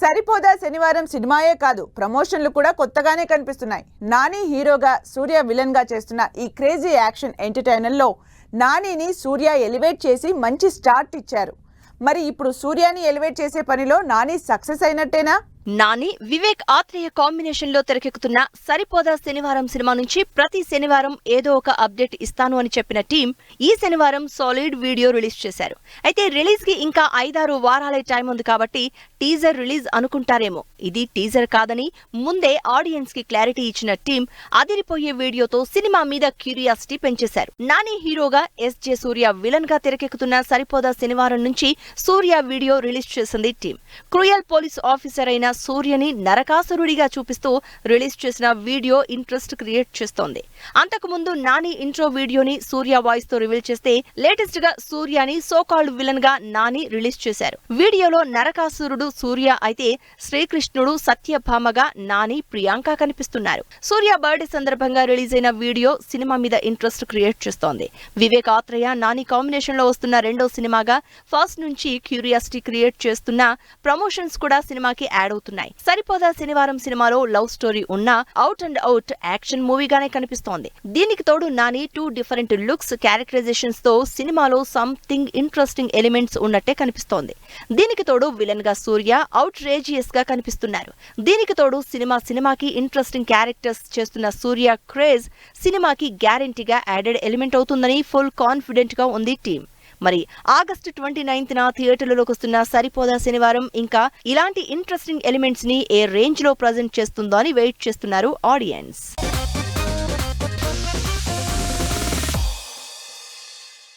సరిపోదా శనివారం సినిమాయే కాదు, ప్రమోషన్లు కూడా కొత్తగానే కనిపిస్తున్నాయి. నాని హీరోగా, సూర్య విలన్ గా చేస్తున్న ఈ క్రేజీ యాక్షన్ ఎంటర్టైనర్ లో నానిని సూర్య ఎలివేట్ చేసి మంచి స్టార్ట్ ఇచ్చారు. మరి ఇప్పుడు సూర్యని ఎలివేట్ చేసే పనిలో నాని సక్సెస్ అయినట్టేనా? నాని, వివేక్ ఆత్రేయ కాంబినేషన్ లో తెరకెక్కుతున్న సరిపోదా శనివారం సినిమా నుంచి ప్రతి శనివారం ఏదో ఒక అప్డేట్ ఇస్తాను అని చెప్పిన టీం ఈ శనివారం సాలిడ్ వీడియో రిలీజ్ చేశారు. అయితే రిలీజ్ కి ఇంకా 5-6 వారాలే టైం ఉంది కాబట్టి టీజర్ రిలీజ్ అనుకుంటారేమో. ఇది టీజర్ కాదని ముందే ఆడియన్స్ కి క్లారిటీ ఇచ్చిన టీం అదిరిపోయే వీడియోతో సినిమా మీద క్యూరియాసిటీ పెంచేశారు. నాని హీరోగా, ఎస్జే సూర్య విలన్ గా తెరకెక్కుతున్న సరిపోదా శనివారం నుంచి సూర్య వీడియో రిలీజ్ చేసింది టీం. క్రూయల్ పోలీస్ ఆఫీసర్ అయిన సూర్యని నరకాసురుడిగా చూపిస్తూ రిలీజ్ చేసిన వీడియో ఇంట్రెస్ట్ క్రియేట్ చేస్తోంది. అంతకుముందు నాని ఇంట్రో వీడియోని సూర్య వాయిస్ తో రివీల్ చేస్తే, లేటెస్ట్ గా సూర్యని సోకాల్డ్ విలన్ గా నాని రిలీజ్ చేశారు. వీడియోలో నరకాసురుడు సూర్య అయితే శ్రీకృష్ణుడు సత్యభామగా నాని, ప్రియాంక కనిపిస్తున్నారు. సూర్య బర్త్డే సందర్భంగా రిలీజ్ అయిన వీడియో సినిమా మీద ఇంట్రెస్ట్ క్రియేట్ చేస్తోంది. వివేక్ ఆత్రేయ, నాని కాంబినేషన్ లో వస్తున్న రెండో సినిమాగా ఫస్ట్ నుంచి క్యూరియాసిటీ క్రియేట్ చేస్తున్న ప్రమోషన్స్ కూడా సినిమాకి యాడ్ అవుతున్నాయి. సరిపోదా శనివారం సినిమాలో లవ్ స్టోరీ ఉన్న అవుట్ అండ్ అవుట్ యాక్షన్ మూవీగానే కనిపిస్తోంది. దీనికి తోడు నాని 2 డిఫరెంట్ లుక్స్, క్యారెక్టరైజేషన్స్ తో సినిమాలో సంథింగ్ ఇంట్రెస్టింగ్ ఎలిమెంట్స్ ఉన్నట్టే కనిపిస్తోంది. దీనికి తోడు విలన్ గా సూర్య అవుట్ రేజియస్ గా కనిపిస్తున్నారు. దీనికి తోడు సినిమాకి ఇంట్రెస్టింగ్ క్యారెక్టర్స్ చేస్తున్న సూర్య క్రేజ్ సినిమాకి గ్యారెంటీగా యాడెడ్ ఎలిమెంట్ అవుతుందని ఫుల్ కాన్ఫిడెంట్ గా ఉంది టీం. మరి ఆగస్టు 29న థియేటర్లలోకి వస్తున్న సరిపోదా శనివారం ఇంకా ఇలాంటి ఇంట్రెస్టింగ్ ఎలిమెంట్స్ ని ఏ రేంజ్ లో ప్రజెంట్ చేస్తుందో అని వెయిట్ చేస్తున్నారు ఆడియన్స్.